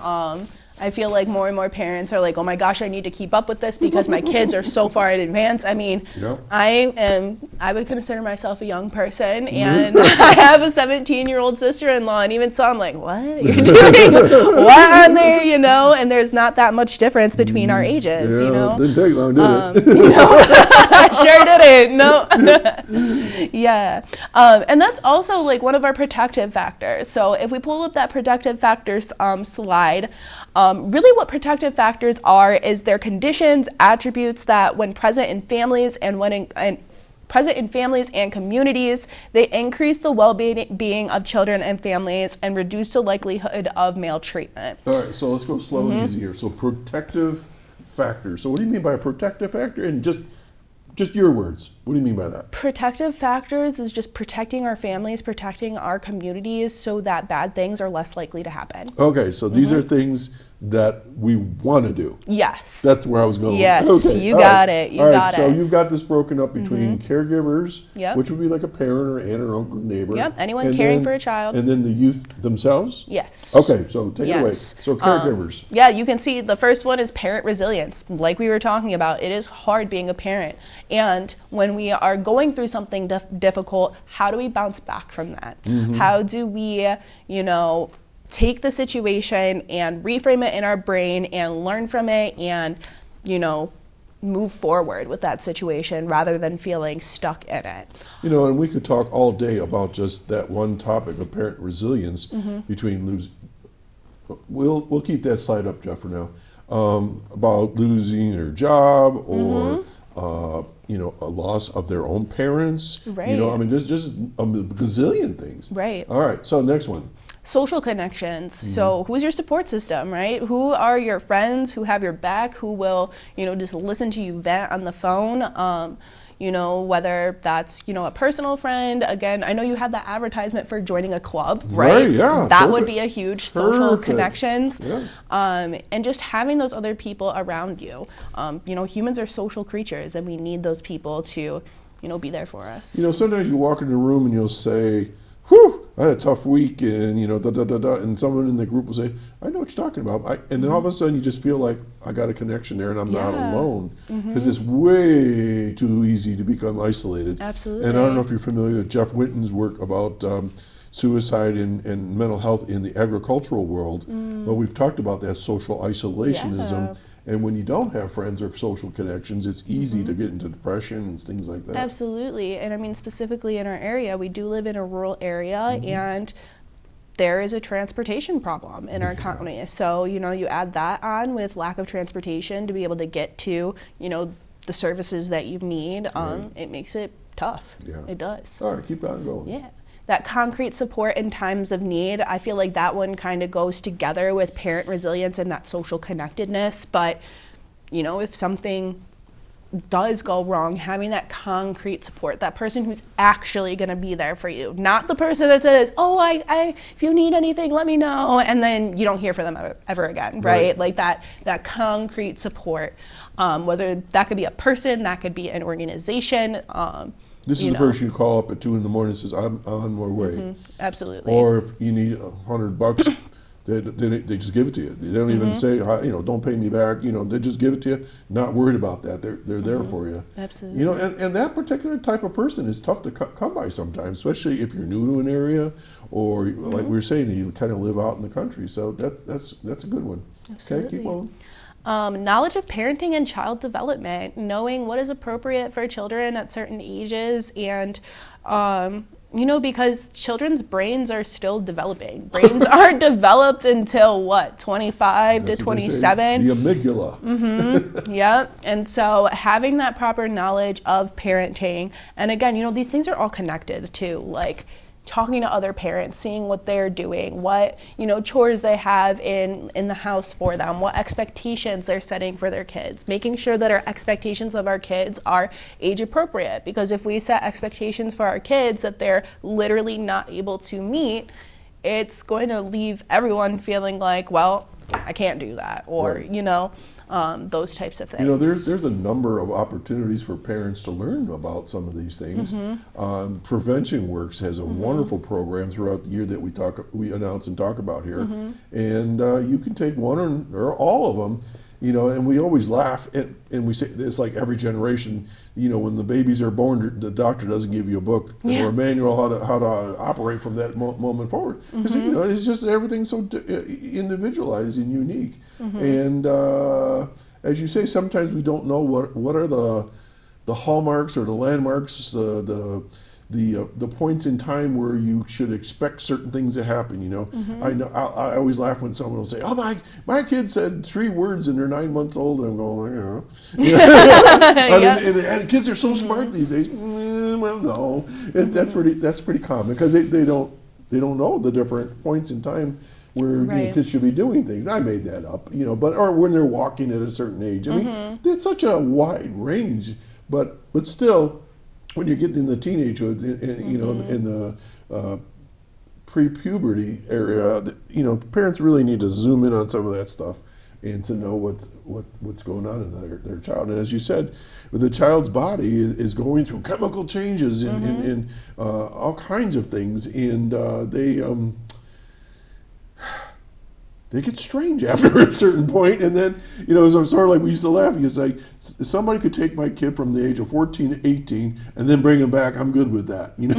I feel like more and more parents are like, oh my gosh, I need to keep up with this because my kids are so far in advance. I mean, I would consider myself a young person, and I have a 17-year-old sister-in-law, and even so I'm like, what? You're doing what on there, And there's not that much difference between our ages, Didn't take long, did it? Sure didn't. No. Yeah. And that's also like one of our protective factors. So if we pull up that protective factors slide, really what protective factors are is their conditions, attributes that when present in families and present in families and communities, they increase the well-being of children and families and reduce the likelihood of maltreatment. All right, so let's go slow and easy here. So protective factors. So what do you mean by a protective factor? And just your words. What do you mean by that? Protective factors is just protecting our families, protecting our communities so that bad things are less likely to happen. Okay, so these are things that we want to do. Yes. That's where I was going. Yes, okay. you got it. You got it. So you've got this broken up between caregivers, Yep. which would be like a parent or aunt or uncle, neighbor. Yep, anyone and caring then- for a child. And then the youth themselves? Yes. Okay, so take it away. Yes. So caregivers. Yeah, you can see the first one is parent resilience. Like we were talking about, it is hard being a parent. And when we are going through something difficult, how do we bounce back from that? How do we, take the situation and reframe it in our brain and learn from it and, move forward with that situation rather than feeling stuck in it? And we could talk all day about just that one topic of parent resilience between we'll keep that slide up, Jeff, for now, about losing their job or a loss of their own parents. Right. Just a gazillion things. Right. All right, so next one. Social connections. So who's your support system, right? Who are your friends who have your back, who will, just listen to you vent on the phone? Whether that's, a personal friend. Again, I know you had that advertisement for joining a club, right? Yeah. That perfect. would be a huge social connections. Yeah. And just having those other people around you. Humans are social creatures, and we need those people to, be there for us. Sometimes you walk in a room and you'll say, whew, I had a tough week, and and someone in the group will say, I know what you're talking about. And then all of a sudden you just feel like I got a connection there and I'm not alone. Because it's way too easy to become isolated. Absolutely. And I don't know if you're familiar with Jeff Winton's work about suicide and mental health in the agricultural world. But we've talked about that social isolationism. Yeah. And when you don't have friends or social connections, it's easy to get into depression and things like that. Absolutely. And specifically in our area, we do live in a rural area, and there is a transportation problem in our county. So, you add that on with lack of transportation to be able to get to, the services that you need. It makes it tough. Yeah. It does. All right, keep on going. Yeah. that concrete support in times of need, I feel like that one kind of goes together with parent resilience and that social connectedness. But, you know, if something does go wrong, having that concrete support, that person who's actually going to be there for you, not the person that says, oh, I if you need anything, let me know, and then you don't hear from them ever again, right? Like that concrete support, whether that could be a person, that could be an organization. This is the person you call up at 2 a.m. and says, I'm on my way. Absolutely. Or if you need $100, they just give it to you. They don't even say, you know, don't pay me back. You know, they just give it to you. Not worried about that. They're there for you. Absolutely. You know, and that particular type of person is tough to come by sometimes, especially if you're new to an area, or like we were saying, you kind of live out in the country. So that's a good one. Absolutely. Okay, keep on. Knowledge of parenting and child development, knowing what is appropriate for children at certain ages, and you know, because children's brains are still developing. Brains aren't developed until what, 25 to 27? The amygdala. Yep. And so having that proper knowledge of parenting, and again, you know, these things are all connected too, like talking to other parents, seeing what they're doing, what, you know, chores they have in the house for them, what expectations they're setting for their kids, making sure that our expectations of our kids are age appropriate, because if we set expectations for our kids that they're literally not able to meet, it's going to leave everyone feeling like, well, I can't do that, or, you know, those types of things. You know, there's a number of opportunities for parents to learn about some of these things. Prevention Works has a wonderful program throughout the year that we announce and talk about here, and you can take one or all of them. You know, and we always laugh and we say it's like every generation. You know, when the babies are born, the doctor doesn't give you a book or a manual how to operate from that moment forward. Because you know, it's just everything's so individualized and unique. And as you say, sometimes we don't know what are the hallmarks or the landmarks, the points in time where you should expect certain things to happen. You know, I always laugh when someone will say, "Oh, my kid said 3 words and they're 9 months old," and I'm going, and kids are so smart these days. Well, no, that's pretty common because they don't know the different points in time where you know, kids should be doing things. I made that up, you know, or when they're walking at a certain age. I mean, it's such a wide range, but still. When you get in the teenagehood, you know, in the pre-puberty area, you know, parents really need to zoom in on some of that stuff and to know what's going on in their child. And as you said, the child's body is going through chemical changes and all kinds of things, and they get strange after a certain point, and then, you know, it's sort of like we used to laugh. You say, somebody could take my kid from the age of 14 to 18 and then bring him back. I'm good with that, you know,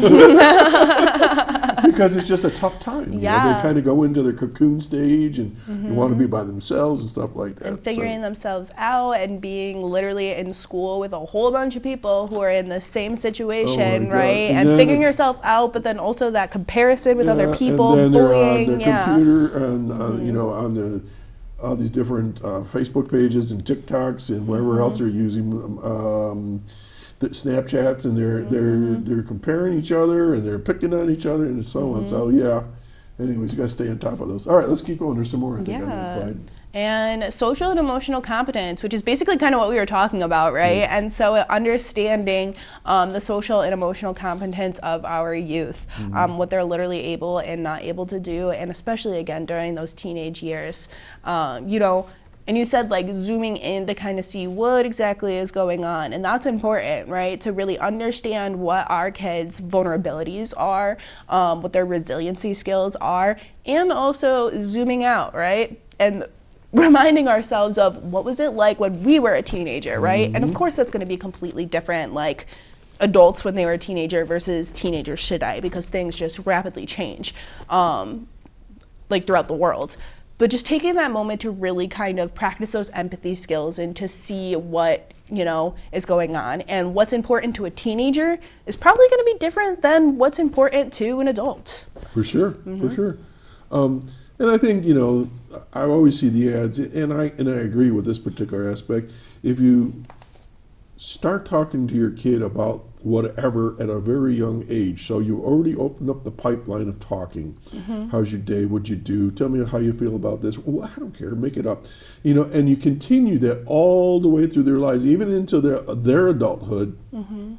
because it's just a tough time. You know? They kind of go into their cocoon stage and want to be by themselves and stuff like that. And figuring themselves out and being literally in school with a whole bunch of people who are in the same situation, right? And figuring yourself out, but then also that comparison with other people, and then bullying, they're on their computer and, you know, on all these different Facebook pages and TikToks and whatever else they're using, the Snapchats, and they're comparing each other and they're picking on each other and so on. So anyways, you got to stay on top of those. All right, let's keep going. There's some more I think on that slide. And social and emotional competence, which is basically kind of what we were talking about, right? And so understanding the social and emotional competence of our youth, what they're literally able and not able to do, and especially, again, during those teenage years. You know, and you said, like, zooming in to kind of see what exactly is going on. And that's important, right? To really understand what our kids' vulnerabilities are, what their resiliency skills are, and also zooming out, right? And reminding ourselves of what was it like when we were a teenager, right? And of course that's going to be completely different, like adults when they were a teenager versus teenagers today, because things just rapidly change, like throughout the world. But just taking that moment to really kind of practice those empathy skills and to see what, you know, is going on, and what's important to a teenager is probably going to be different than what's important to an adult. For sure, for sure. And I think, you know, I always see the ads, and I agree with this particular aspect. If you start talking to your kid about whatever at a very young age. So you already opened up the pipeline of talking. How's your day? What'd you do? Tell me how you feel about this. Well, I don't care. Make it up. And you continue that all the way through their lives, even into their adulthood.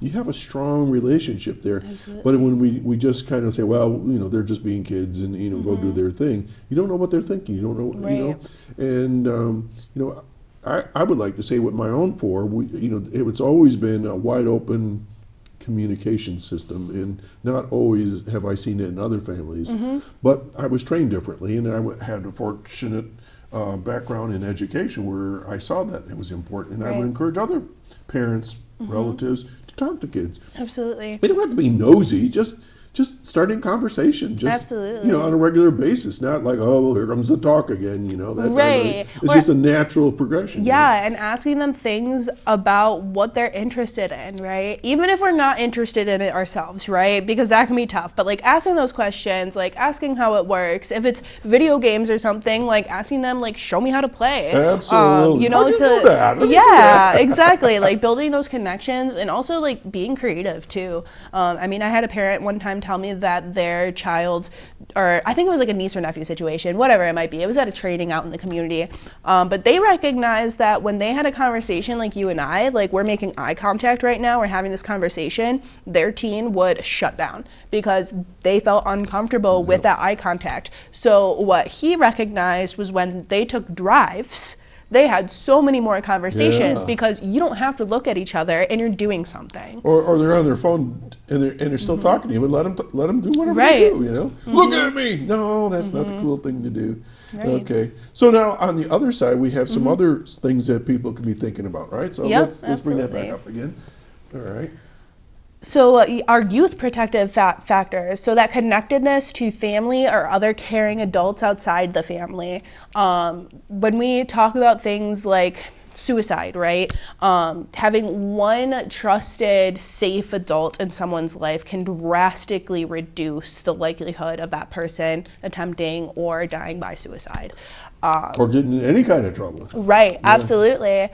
You have a strong relationship there. Absolutely. But when we just kind of say, well, they're just being kids and go do their thing, you don't know what they're thinking. You don't know, and I would like to say with my own four, it's always been a wide open communication system, and not always have I seen it in other families. But I was trained differently, and I had a fortunate background in education where I saw that it was important, and I would encourage other parents, relatives to talk to kids. Absolutely. You don't have to be nosy, just starting conversation, Absolutely. on a regular basis, not like, oh, well, here comes the talk again, that Right. It's just a natural progression. Yeah, and asking them things about what they're interested in, right? Even if we're not interested in it ourselves, right? Because that can be tough. But asking those questions, asking how it works. If it's video games or something, asking them, show me how to play. Absolutely. How'd you do that? Let me see Yeah, that. exactly. Building those connections, and also being creative too. I had a parent one time tell me that their child, or I think it was a niece or nephew situation, whatever it might be. It was at a training out in the community. But they recognized that when they had a conversation like you and I, we're making eye contact right now, we're having this conversation, their teen would shut down because they felt uncomfortable with that eye contact. So what he recognized was when they took drives, they had so many more conversations because you don't have to look at each other and you're doing something. Or they're on their phone and they're still talking to you, but let them do whatever they do. Look at me. No, that's not the cool thing to do. Right. Okay. So now on the other side, we have some other things that people can be thinking about, right? So let's bring that back up again. All right. So our youth protective factors, so that connectedness to family or other caring adults outside the family. When we talk about things like suicide, right? Having one trusted, safe adult in someone's life can drastically reduce the likelihood of that person attempting or dying by suicide. Or getting in any kind of trouble. Right, absolutely.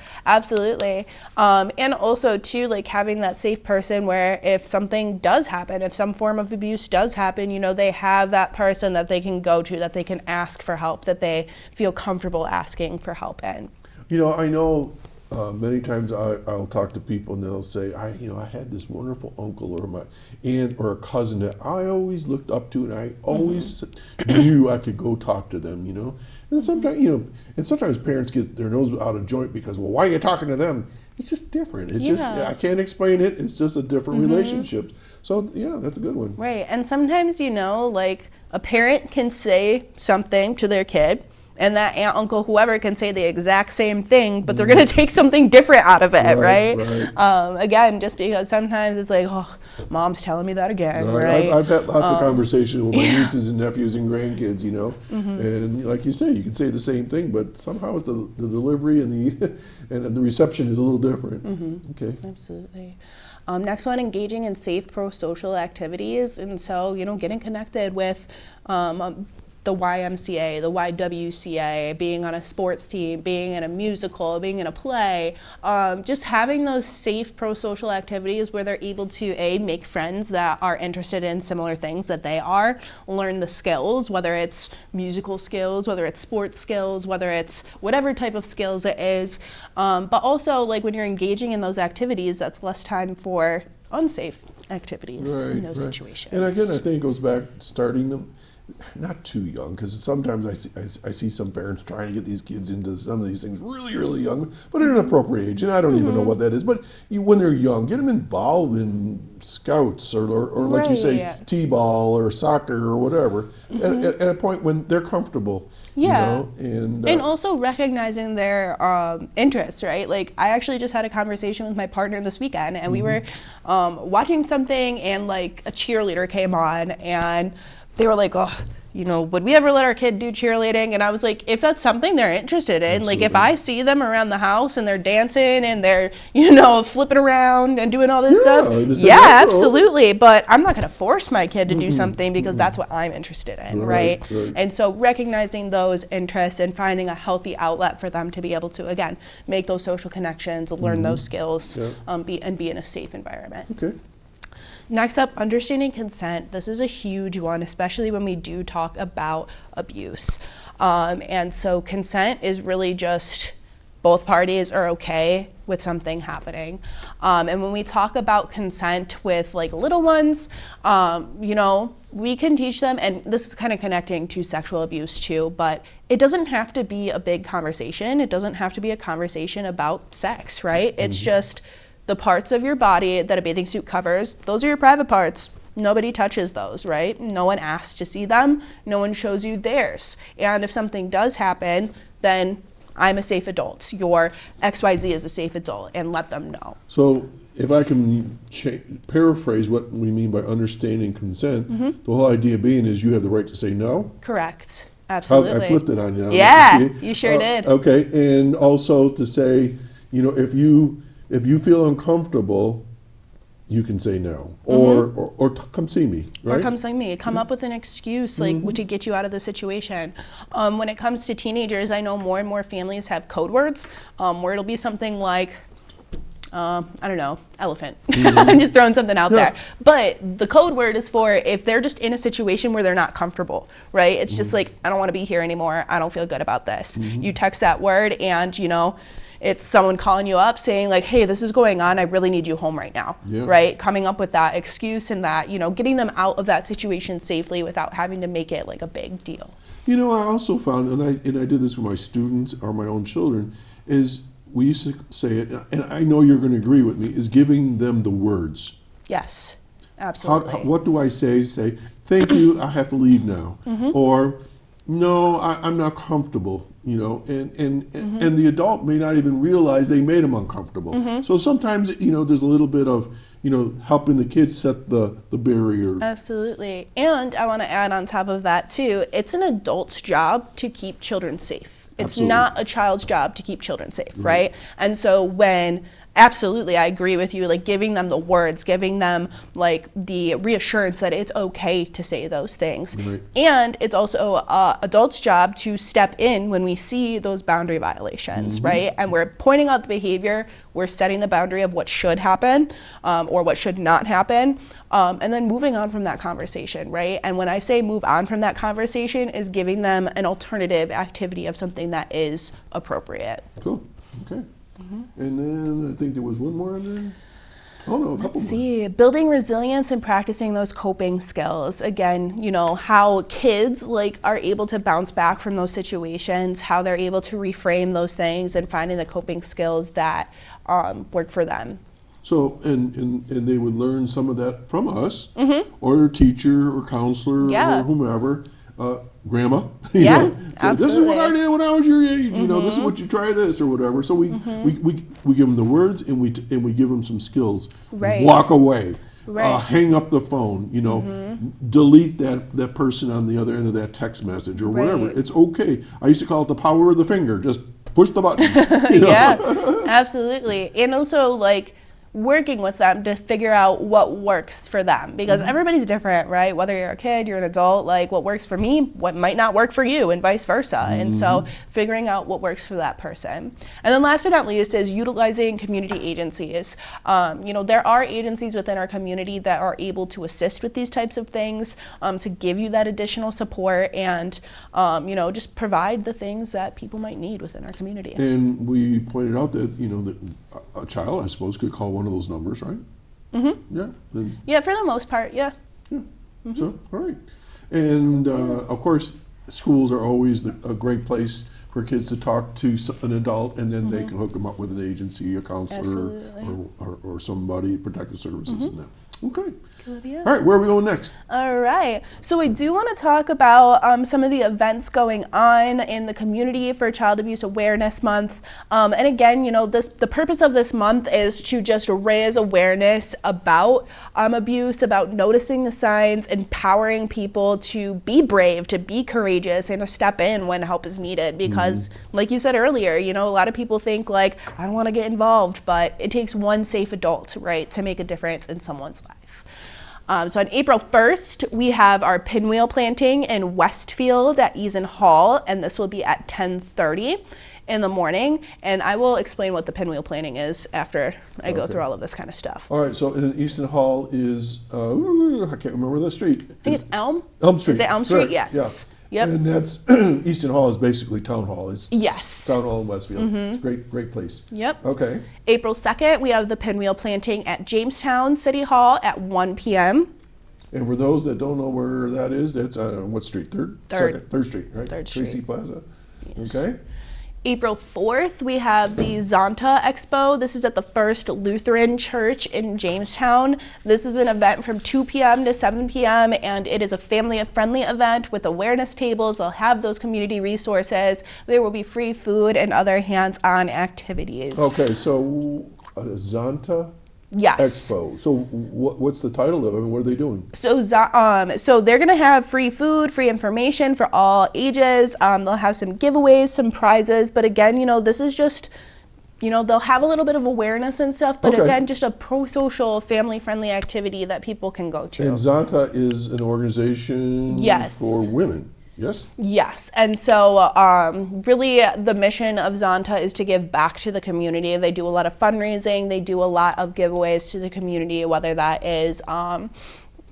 And also too, having that safe person where if something does happen, if some form of abuse does happen, they have that person that they can go to, that they can ask for help, that they feel comfortable asking for help in. I know many times I'll talk to people and they'll say, I had this wonderful uncle or my aunt or a cousin that I always looked up to, and I always knew I could go talk to them, And sometimes parents get their nose out of joint because, well, why are you talking to them? It's just different. It's just, I can't explain it. It's just a different relationship. So that's a good one. Right, and sometimes, a parent can say something to their kid, and that aunt, uncle, whoever can say the exact same thing, but they're going to take something different out of it, right? Again, just because sometimes it's oh, mom's telling me that again, right? I've had lots of conversations with my nieces and nephews and grandkids, and like you say, you can say the same thing, but somehow the delivery and the reception is a little different. Okay. Absolutely. Next one, engaging in safe pro-social activities, and so getting connected with the YMCA, the YWCA, being on a sports team, being in a musical, being in a play, just having those safe pro-social activities where they're able to make friends that are interested in similar things that they are, learn the skills, whether it's musical skills, whether it's sports skills, whether it's whatever type of skills it is, but also when you're engaging in those activities, that's less time for unsafe activities in those situations. And again, I think it goes back to starting them not too young, because sometimes I see some parents trying to get these kids into some of these things really, really young, but at an appropriate age, and I don't even know what that is. But when they're young, get them involved in scouts or like you say, t-ball or soccer or whatever, at a point when they're comfortable. And also recognizing their interests, right? I actually just had a conversation with my partner this weekend, and we were watching something, and a cheerleader came on, and they were like, oh, would we ever let our kid do cheerleading? And I was like, if that's something they're interested in, Absolutely. if I see them around the house and they're dancing and they're, flipping around and doing all this stuff, absolutely. But I'm not going to force my kid to do something because that's what I'm interested in, right? And so recognizing those interests and finding a healthy outlet for them to be able to, again, make those social connections, learn those skills, be in a safe environment. Okay. Next up, understanding consent. This is a huge one, especially when we do talk about abuse. And so consent is really just both parties are okay with something happening. And when we talk about consent with like little ones, you know, we can teach them, and this is kind of connecting to sexual abuse too, but it doesn't have to be a big conversation. It doesn't have to be a conversation about sex, right? It's just the parts of your body that a bathing suit covers. Those are your private parts. Nobody touches those, right? No one asks to see them. No one shows you theirs. And if something does happen, then I'm a safe adult. Your XYZ is a safe adult, and let them know. So if I can paraphrase what we mean by understanding consent, the whole idea being is you have the right to say no? Correct. Absolutely. I flipped it on you. Yeah, you sure did. Okay, and also to say, you know, if you feel uncomfortable, you can say no, or come see me, right? Or come see me. Come up with an excuse, like to get you out of the situation. When it comes to teenagers, I know more and more families have code words, where it'll be something like, I don't know, elephant. I'm just throwing something out there. But the code word is for if they're just in a situation where they're not comfortable, right? It's just like, I don't want to be here anymore. I don't feel good about this. You text that word, and you know, it's someone calling you up saying like, hey, this is going on. I really need you home right now, right? Coming up with that excuse and that, you know, getting them out of that situation safely without having to make it like a big deal. You know, I also found, and I did this with my students or my own children, is we used to say it, and I know you're going to agree with me, is giving them the words. Yes, absolutely. What do I say? Say, thank you, I have to leave now. Or, no, I'm not comfortable, you know, and the adult may not even realize they made them uncomfortable. So sometimes, you know, there's a little bit of, you know, helping the kids set the barrier. Absolutely. And I want to add on top of that too, it's an adult's job to keep children safe. It's not a child's job to keep children safe, right? And so when, absolutely, I agree with you, like giving them the words, giving them like the reassurance that it's okay to say those things. And it's also adults' job to step in when we see those boundary violations, right? And we're pointing out the behavior, we're setting the boundary of what should happen or what should not happen, and then moving on from that conversation, right? And when I say move on from that conversation is giving them an alternative activity of something that is appropriate. Cool, okay. And then I think there was one more in there. Oh no, a couple more. Let's see, building resilience and practicing those coping skills. Again, you know, how kids like are able to bounce back from those situations, how they're able to reframe those things and finding the coping skills that work for them. So, and they would learn some of that from us, or their teacher or counselor or whomever. Grandma, you know, so this is what I did when I was your age. You know, this is what you try this or whatever. So we give them the words and we give them some skills. Right. Walk away. Hang up the phone. You know, delete that person on the other end of that text message or whatever. It's okay. I used to call it the power of the finger. Just push the button. You know? Yeah, absolutely. And also like working with them to figure out what works for them, because everybody's different, right? Whether you're a kid, you're an adult, like what works for me, what might not work for you, and vice versa. And so figuring out what works for that person. And then last but not least is utilizing community agencies. You know, there are agencies within our community that are able to assist with these types of things, to give you that additional support and, you know, just provide the things that people might need within our community. And we pointed out that, you know, that a child, I suppose, could call one of those numbers, right? Yeah, for the most part, yeah. So, all right. And of course, schools are always a great place for kids to talk to an adult, and then they can hook them up with an agency, a counselor, or somebody, protective services and that. Okay. Good idea. All right, where are we going next? All right. So we do want to talk about some of the events going on in the community for Child Abuse Awareness Month. And again, you know, the purpose of this month is to just raise awareness about abuse, about noticing the signs, empowering people to be brave, to be courageous, and to step in when help is needed. Because like you said earlier, you know, a lot of people think like, I don't want to get involved, but it takes one safe adult, right, to make a difference in someone's life. So on April 1st, we have our pinwheel planting in Westfield at Eason Hall, and this will be at 10:30 in the morning. And I will explain what the pinwheel planting is after I go through all of this kind of stuff. All right, so in Easton Hall is, I can't remember the street. I think it's Elm. Elm Street. Is it Elm Street? Correct. Yes. Yeah. Yep. And that's, Easton Hall is basically Town Hall. It's Town Hall in Westfield. It's a great place. Yep. Okay. April 2nd, we have the pinwheel planting at Jamestown City Hall at 1 p.m. And for those that don't know where that is, that's what street? Third Street, right? Third Tracy Street. Plaza. Yes. Okay. April 4th, we have the Zonta Expo. This is at the First Lutheran Church in Jamestown. This is an event from 2 p.m. to 7 p.m. and it is a family-friendly event with awareness tables. They'll have those community resources. There will be free food and other hands-on activities. Okay, so Zonta Yes. Expo. So what's the title of it? I mean, what are they doing? So they're gonna have free food, free information for all ages. They'll have some giveaways, some prizes. But again, this is just, they'll have a little bit of awareness and stuff. But again, just a pro-social, family-friendly activity that people can go to. And Zonta is an organization for women. Yes? Yes. And so really the mission of Zonta is to give back to the community. They do a lot of fundraising. They do a lot of giveaways to the community, whether that is,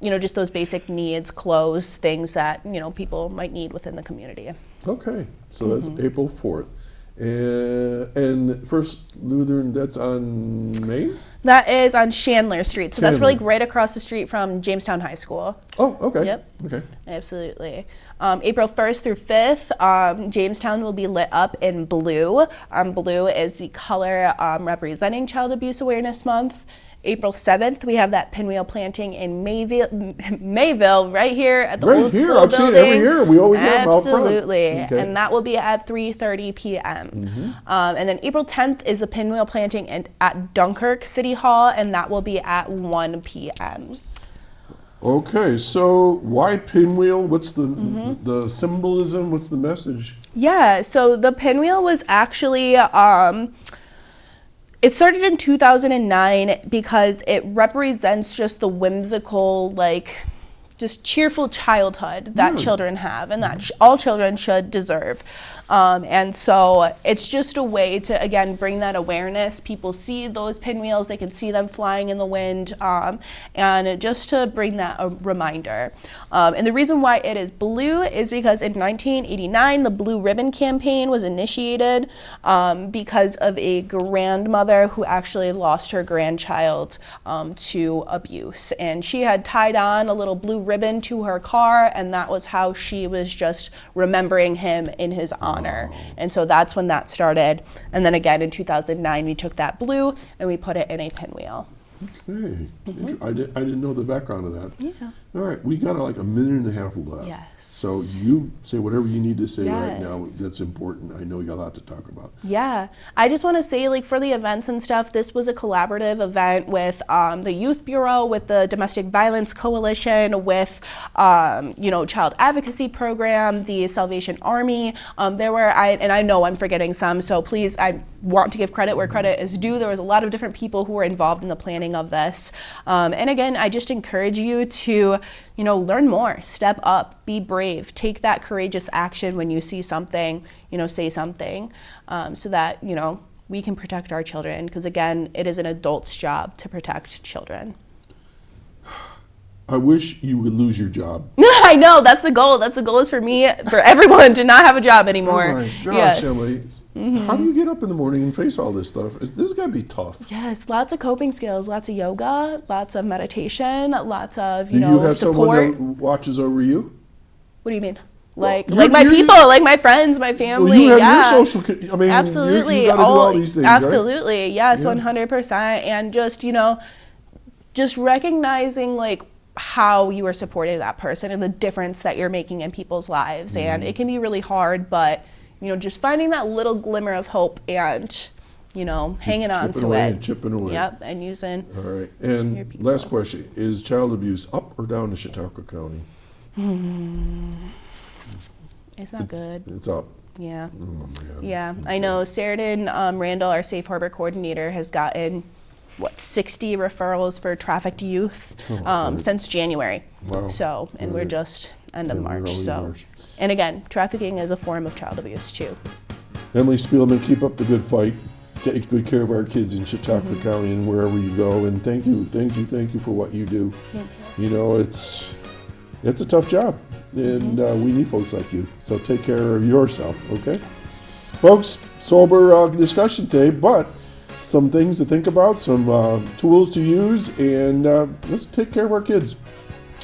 just those basic needs, clothes, things that, people might need within the community. Okay. So that's April 4th. And First Lutheran, that's on Main? That is on Chandler Street. So that's really right across the street from Jamestown High School. Oh, okay. Yep. Okay. Absolutely. April 1st through 5th, Jamestown will be lit up in blue. Blue is the color representing Child Abuse Awareness Month. April 7th, we have that pinwheel planting in Mayville, right here at the old school building. I've seen it every year. We always have them out front. Absolutely. Okay. And that will be at 3:30 p.m. And then April 10th is a pinwheel planting at Dunkirk City Hall, and that will be at 1 p.m. Okay, so why pinwheel? What's the symbolism? What's the message? Yeah, so the pinwheel was actually, it started in 2009 because it represents just the whimsical, just cheerful childhood that children have and that all children should deserve. And so it's just a way to, again, bring that awareness. People see those pinwheels, they can see them flying in the wind, and just to bring that a reminder. And the reason why it is blue is because in 1989, the Blue Ribbon Campaign was initiated because of a grandmother who actually lost her grandchild to abuse. And she had tied on a little blue ribbon to her car, and that was how she was just remembering him in his honor. And so that's when that started. And then again in 2009 we took that blue and we put it in a pinwheel. Okay. I didn't know the background of that. Yeah. All right, we got like a minute and a half left. Yes. So you say whatever you need to say right now. That's important. I know you got a lot to talk about. Yeah. I just want to say, for the events and stuff, this was a collaborative event with the Youth Bureau, with the Domestic Violence Coalition, with, Child Advocacy Program, the Salvation Army. And I know I'm forgetting some, so please, I want to give credit where credit is due. There was a lot of different people who were involved in the planning of this. And again, I just encourage you to, learn more, step up, be brave, take that courageous action when you see something, say something, so that, we can protect our children. Because again, it is an adult's job to protect children. I wish you would lose your job. I know, that's the goal. That's the goal is for me, for everyone to not have a job anymore. Oh my gosh, Emily. How do you get up in the morning and face all this stuff? This has got to be tough. Yes, lots of coping skills, lots of yoga, lots of meditation, lots of, Do you have support. someone that watches over you? What do you mean? Well, my people, like my friends, my family. Well, you have yeah. your social. Absolutely. You got to do all these things, absolutely. Right? Yes, 100%. And just, just recognizing how you are supporting that person and the difference that you're making in people's lives. And it can be really hard, but, just finding that little glimmer of hope and, hanging on to it. And chipping away. Yep, and using. All right. And last question, is child abuse up or down in Chautauqua County? It's not good. It's up. Yeah. Oh, man. Yeah. I know Sheridan Randall, our Safe Harbor coordinator, has gotten 60 referrals for trafficked youth since January. Wow. So, and we're just end of Yeah, we're March. early So, March. and again, trafficking is a form of child abuse too. Emily Spielman, keep up the good fight. Take good care of our kids in Chautauqua County and wherever you go. And thank you for what you do. Thank you. You know, it's a tough job, and we need folks like you. So take care of yourself, okay? Folks, sober discussion today, but some things to think about, some tools to use, and let's take care of our kids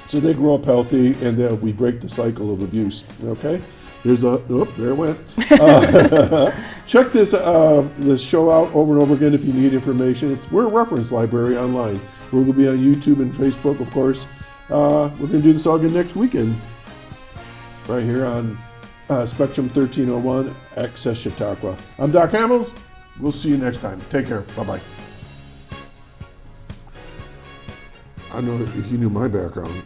so they grow up healthy and that we break the cycle of abuse, okay? Here's there it went. Check this show out over and over again if you need information. We're a reference library online. We're going to be on YouTube and Facebook, of course. We're going to do this all again next weekend, right here on Spectrum 1301, Access Chautauqua. I'm Doc Hamels. We'll see you next time. Take care. Bye-bye. I know if you knew my background,